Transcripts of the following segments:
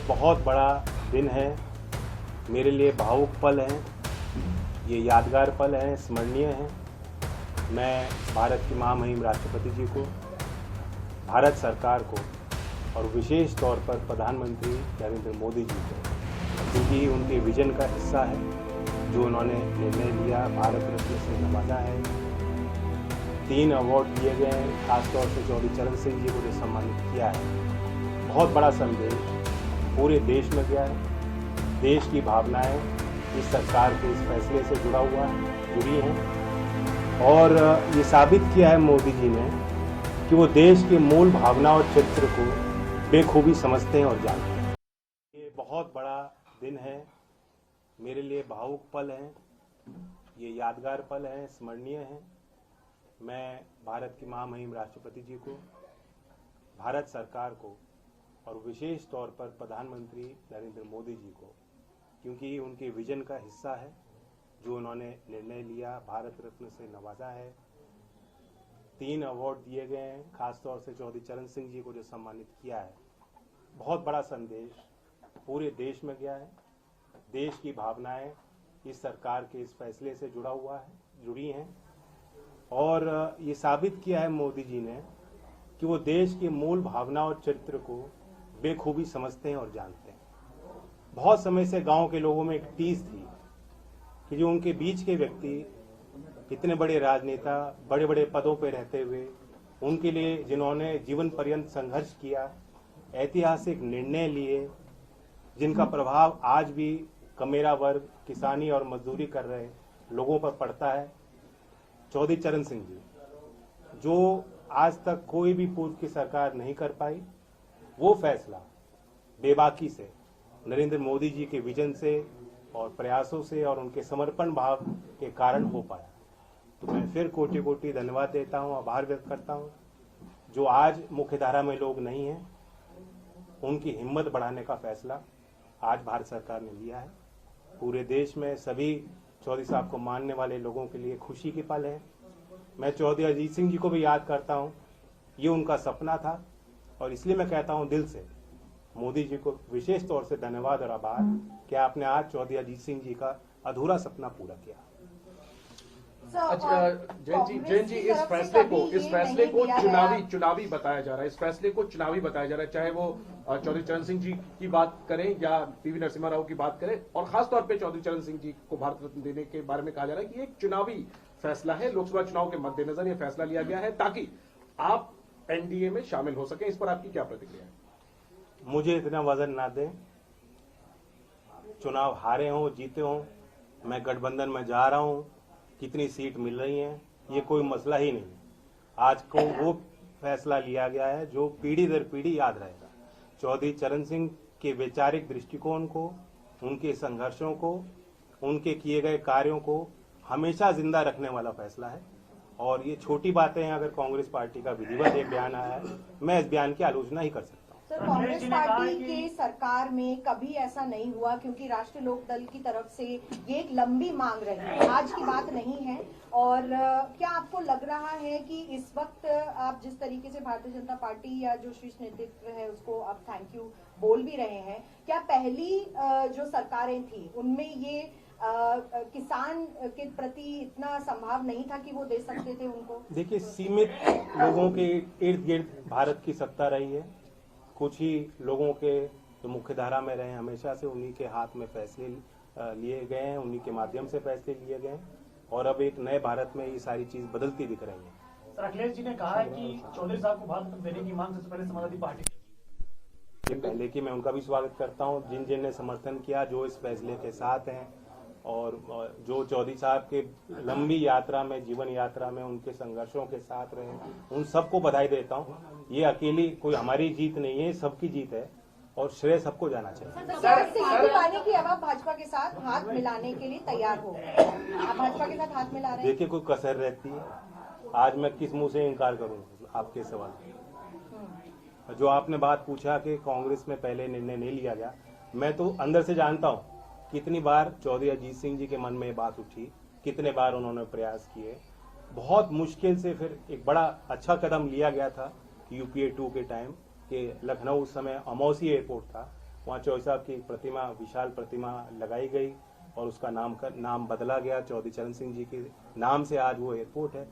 बहुत बड़ा दिन है, मेरे लिए भावुक पल है, ये यादगार पल है, स्मरणीय है। मैं भारत की महामहिम राष्ट्रपति जी को, भारत सरकार को और विशेष तौर पर प्रधानमंत्री नरेंद्र मोदी जी को, क्योंकि उनके विजन का हिस्सा है, जो उन्होंने निर्णय लिया, भारत रत्न से नवाजा है। 3 अवार्ड दिए गए हैं, खासतौर से चौधरी चरण सिंह जी को जो सम्मानित किया है। बहुत बड़ा संदेश पूरे देश में गया है। देश की भावनाएं इस सरकार के इस फैसले से जुड़ी हैं और ये साबित किया है मोदी जी ने कि वो देश के मूल भावना और चरित्र को बेखूबी समझते हैं और जानते हैं। ये बहुत बड़ा दिन है, मेरे लिए भावुक पल है, ये यादगार पल है, स्मरणीय है। मैं भारत की महामहिम राष्ट्रपति जी को, भारत सरकार को और विशेष तौर पर प्रधानमंत्री नरेंद्र मोदी जी को, क्योंकि उनके विजन का हिस्सा है, जो उन्होंने निर्णय लिया, भारत रत्न से नवाजा है। 3 अवार्ड दिए गए हैं, खासतौर से चौधरी चरण सिंह जी को जो सम्मानित किया है। बहुत बड़ा संदेश पूरे देश में गया है। देश की भावनाएं इस सरकार के इस फैसले से जुड़ी हैं और ये साबित किया है मोदी जी ने कि वो देश के मूल भावना और चरित्र को बेखूबी समझते हैं और जानते हैं। बहुत समय से गांव के लोगों में एक टीस थी कि जो उनके बीच के व्यक्ति इतने बड़े राजनेता, बड़े बड़े पदों पर रहते हुए, उनके लिए जिन्होंने जीवन पर्यंत संघर्ष किया, ऐतिहासिक निर्णय लिए, जिनका प्रभाव आज भी कमेरा वर्ग, किसानी और मजदूरी कर रहे लोगों पर पड़ता है, चौधरी चरण सिंह जी, जो आज तक कोई भी पूर्व की सरकार नहीं कर पाई, वो फैसला बेबाकी से नरेंद्र मोदी जी के विजन से और प्रयासों से और उनके समर्पण भाव के कारण हो पाया। तो मैं फिर कोटि कोटि धन्यवाद देता हूं, आभार व्यक्त करता हूं। जो आज मुख्यधारा में लोग नहीं हैं, उनकी हिम्मत बढ़ाने का फैसला आज भारत सरकार ने लिया है। पूरे देश में सभी चौधरी साहब को मानने वाले लोगों के लिए खुशी की पल है। मैं चौधरी अजीत सिंह जी को भी याद करता हूं, ये उनका सपना था और इसलिए मैं कहता हूं दिल से मोदी जी को विशेष तौर से धन्यवाद और आभार कि आपने आज चौधरी अजीत सिंह जी का अधूरा सपना पूरा किया। अच्छा जैन जी, इस फैसले को चुनावी बताया जा रहा है, इस फैसले को चुनावी बताया जा रहा है, चाहे वो चौधरी चरण सिंह जी की बात करें या पीवी नरसिम्हा राव की बात करें, और खासतौर पे चौधरी चरण सिंह जी को भारत रत्न देने के बारे में कहा जा रहा है कि एक चुनावी फैसला है। लोकसभा चुनाव के मद्देनजर यह फैसला लिया गया है ताकि आप एनडीए में शामिल हो सके। इस पर आपकी क्या प्रतिक्रिया है? मुझे इतना वजन ना दें, चुनाव हारे हों जीते हों, मैं गठबंधन में जा रहा हूं, कितनी सीट मिल रही हैं, ये कोई मसला ही नहीं। आज को वो फैसला लिया गया है जो पीढ़ी दर पीढ़ी याद रहेगा। चौधरी चरण सिंह के वैचारिक दृष्टिकोण को, उनके संघर्षों को, उनके किए गए कार्यों को हमेशा जिंदा रखने वाला फैसला है। और ये छोटी बातें हैं, अगर कांग्रेस पार्टी का विधिवत एक बयान आया है, मैं इस बयान की आलोचना ही कर सकता हूँ। सर, कांग्रेस पार्टी के सरकार में कभी ऐसा नहीं हुआ, क्योंकि राष्ट्रीय लोक दल की तरफ से ये एक लंबी मांग रही है, आज की बात नहीं है। और क्या आपको लग रहा है कि इस वक्त आप जिस तरीके से भारतीय जनता पार्टी या जो शीर्ष नेतृत्व है उसको आप थैंक यू बोल भी रहे हैं, क्या पहली जो सरकारें थी उनमें ये किसान के प्रति इतना संभाव नहीं था कि वो दे सकते थे उनको? देखिए, सीमित लोगों के इर्द गिर्द भारत की सत्ता रही है। कुछ ही लोगों के जो मुख्य धारा में रहे, हमेशा से उन्हीं के हाथ में फैसले लिए गए हैं, उन्हीं के माध्यम से फैसले लिए गए हैं और अब एक नए भारत में ये सारी चीज बदलती दिख रही है। सर, अखिलेश जी ने कहा है कि चौधरी साहब को भारत रत्न देने की मांग सबसे पहले समाजवादी पार्टी ये पहले कि मैं उनका भी स्वागत करता हूं, जिन ने समर्थन किया, जो इस फैसले के साथ हैं और जो चौधरी साहब के लंबी यात्रा में, जीवन यात्रा में उनके संघर्षों के साथ रहे, उन सबको बधाई देता हूं। ये अकेली कोई हमारी जीत नहीं है, सबकी जीत है और श्रेय सबको जाना चाहिए। पाने की अब आप भाजपा के साथ हाथ मिलाने के लिए तैयार हो गए, आप भाजपा के साथ हाथ मिला रहे हैं? देखिए, कोई कसर रहती है, आज मैं किस मुंह से इनकार करूं आपके सवाल। जो आपने बात पूछा कि कांग्रेस में पहले निर्णय नहीं लिया गया, मैं तो अंदर से जानता हूं कितनी बार चौधरी अजीत सिंह जी के मन में बात उठी, कितने बार उन्होंने प्रयास किए। बहुत मुश्किल से फिर एक बड़ा अच्छा कदम लिया गया था यूपीए 2 के टाइम कि लखनऊ उस समय अमौसी एयरपोर्ट था, वहाँ चौधरी साहब की एक प्रतिमा, विशाल प्रतिमा लगाई गई और उसका नाम बदला गया। चौधरी चरण सिंह जी के नाम से आज वो एयरपोर्ट है।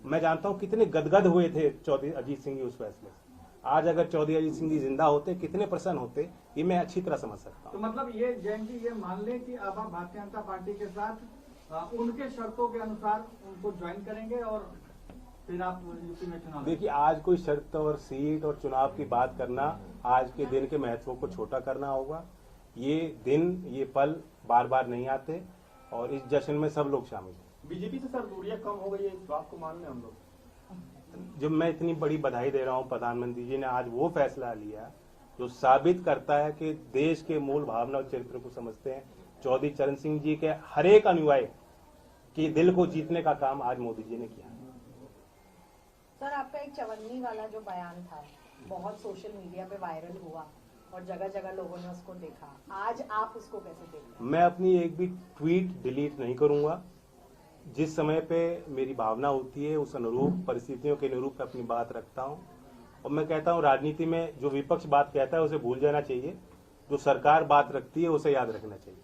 मैं जानता हूँ कितने गदगद हुए थे चौधरी अजीत सिंह जी उस फैसले से। आज अगर चौधरी अजीत सिंह जी जिंदा होते कितने प्रसन्न होते, ये मैं अच्छी तरह समझ सकता तो हूँ। मतलब ये जैन जी, ये मान लें कि अब आप भारतीय जनता पार्टी के साथ उनके शर्तों के अनुसार उनको ज्वाइन करेंगे और फिर आप यूपी में चुनाव। देखिए, आज कोई शर्त और सीट और चुनाव की बात करना आज के दिन के महत्व को छोटा करना होगा। ये दिन, ये पल बार बार नहीं आते और इस जश्न में सब लोग शामिल हैं। बीजेपी से सर दूरियां कम हो गई है, इस बात को मान लें हम लोग। जब मैं इतनी बड़ी बधाई दे रहा हूं, प्रधानमंत्री जी ने आज वो फैसला लिया जो साबित करता है कि देश के मूल भावना और चरित्र को समझते हैं। चौधरी चरण सिंह जी के हर एक अनुयायी के दिल को जीतने का काम आज मोदी जी ने किया। सर, आपका एक चवन्नी वाला जो बयान था बहुत सोशल मीडिया पे वायरल हुआ और जगह जगह लोगों ने उसको देखा, आज आप उसको कैसे देखते हैं? मैं अपनी एक भी ट्वीट डिलीट नहीं करूंगा। जिस समय पे मेरी भावना होती है उस अनुरूप परिस्थितियों के अनुरूप अपनी बात रखता हूं। और मैं कहता हूं, राजनीति में जो विपक्ष बात कहता है उसे भूल जाना चाहिए, जो सरकार बात रखती है उसे याद रखना चाहिए।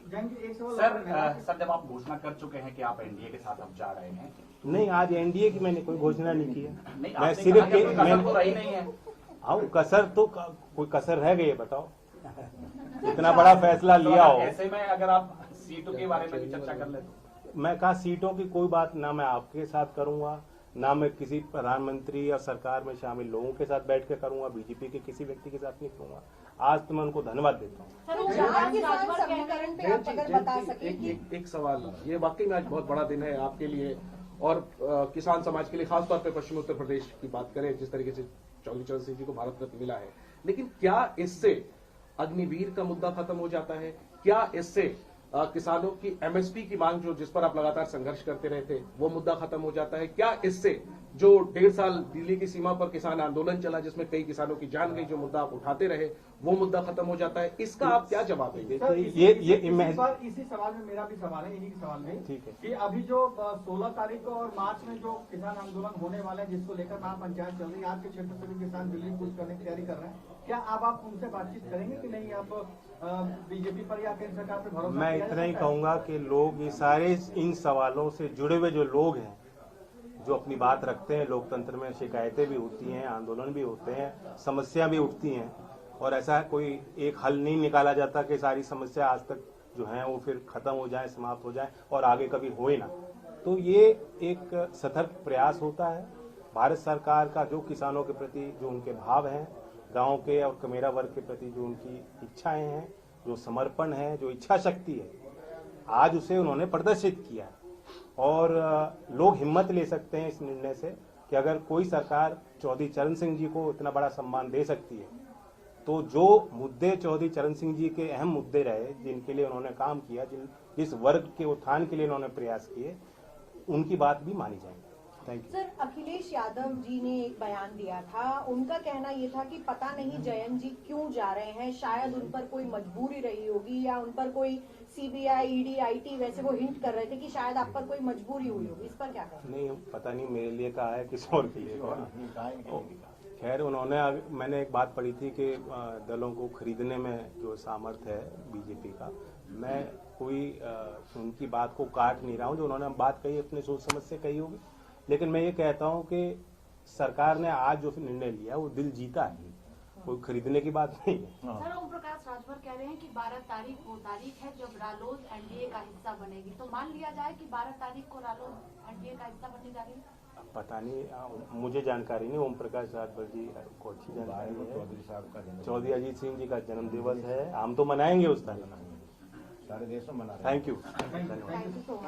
जैन जी, एक सवाल सर जब आप घोषणा कर चुके हैं कि आप एनडीए के साथ अब जा रहे हैं, नहीं, आज एनडीए की मैंने कोई घोषणा नहीं की है। नहीं, मैं आपने सिर्फ कहा कि कोई कसर तो रही नहीं है। हाँ, कसर तो कोई कसर रह गई है, बताओ। इतना बड़ा फैसला लिया हो। ऐसे में अगर आप सीटों के बारे में भी चर्चा कर ले तो मैं कहा सीटों की कोई बात ना मैं आपके साथ करूंगा, ना मैं किसी प्रधानमंत्री या सरकार में शामिल लोगों के साथ बैठ के करूंगा, बीजेपी के किसी व्यक्ति के साथ नहीं करूंगा। आज तो मैं उनको धन्यवाद देता हूँ। चार किसान समीकरण पे आप अगर बता सके कि एक सवाल, ये वाकई में आज बहुत बड़ा दिन है आपके लिए और किसान समाज के लिए, खासतौर पे पश्चिमी उत्तर प्रदेश की बात करें, जिस तरीके से चौधरी चरण सिंह जी को भारत रत्न मिला है, लेकिन क्या इससे अग्निवीर का मुद्दा खत्म हो जाता है? क्या इससे किसानों की एमएसपी की मांग जो जिस पर आप लगातार संघर्ष करते रहे थे वो मुद्दा खत्म हो जाता है? क्या इससे जो 1.5 साल दिल्ली की सीमा पर किसान आंदोलन चला जिसमें कई किसानों की जान गई, जो मुद्दा आप उठाते रहे, वो मुद्दा खत्म हो जाता है? इसका आप क्या जवाब देंगे? सर, इसी सवाल में मेरा भी सवाल है, इन्हीं के सवाल में, ठीक है। कि अभी जो 16 तारीख को और मार्च में जो किसान आंदोलन होने वाला है, जिसको लेकर महापंचायत चल रही है, आपके क्षेत्र से भी किसान दिल्ली कूच करने की तैयारी कर रहे हैं, क्या अब आप उनसे बातचीत करेंगे कि नहीं? आप बीजेपी पर या केंद्र सरकार पर भरोसा? मैं इतना ही कहूंगा कि लोग ये सारे इन सवालों से जुड़े हुए जो लोग हैं, जो अपनी बात रखते हैं, लोकतंत्र में शिकायतें भी होती हैं, आंदोलन भी होते हैं, समस्या भी उठती हैं और ऐसा कोई एक हल नहीं निकाला जाता कि सारी समस्या आज तक जो है वो फिर खत्म हो जाए, समाप्त हो जाए और आगे कभी होए ना। तो ये एक सतर्क प्रयास होता है भारत सरकार का, जो किसानों के प्रति जो उनके भाव हैं, गांव के और कमेरा वर्ग के प्रति जो उनकी इच्छाएं हैं, जो समर्पण है, जो इच्छा शक्ति है, आज उसे उन्होंने प्रदर्शित किया है। और लोग हिम्मत ले सकते हैं इस निर्णय से कि अगर कोई सरकार चौधरी चरण सिंह जी को इतना बड़ा सम्मान दे सकती है, तो जो मुद्दे चौधरी चरण सिंह जी के अहम मुद्दे रहे, जिनके लिए उन्होंने काम किया, जिस वर्ग के उत्थान के लिए उन्होंने प्रयास किए, उनकी बात भी मानी जाएगी। Thank you. Sir, Akhilesh Yadav ji ने एक बयान दिया था, उनका कहना ये था कि पता नहीं जयंत जी क्यों जा रहे हैं, शायद उन पर कोई मजबूरी रही होगी या उन पर कोई सीबीआई, ईडी, आईटी, वैसे वो हिंट कर रहे थे कि शायद आप पर कोई मजबूरी हुई होगी। इस पर क्या कहें? नहीं, पता नहीं मेरे लिए कहा है किसी और के लिए कहा। खैर, मैंने एक बात पढ़ी थी कि दलों को खरीदने में जो सामर्थ्य है बीजेपी का, मैं कोई उनकी बात को काट नहीं रहा हूँ। जो उन्होंने बात कही अपने सोच समझ से कही होगी, लेकिन मैं ये कहता हूँ कि सरकार ने आज जो निर्णय लिया वो दिल जीता है, कोई खरीदने की बात नहीं है। सर, ओम प्रकाश राजभर कह रहे हैं कि 12 तारीख वो तारीख है जब रालोद एनडीए का हिस्सा बनेगी, तो मान लिया जाए कि 12 तारीख को रालोद एनडीए का हिस्सा बनने जा रही है? पता नहीं, मुझे जानकारी नहीं। ओम प्रकाश राजभर जी को अच्छी जानकारी है। चौधरी अजीत सिंह जी का जन्म दिवस है, हम तो मनाएंगे उस दिन, सारे देश में मना। Thank you. Thank you so much.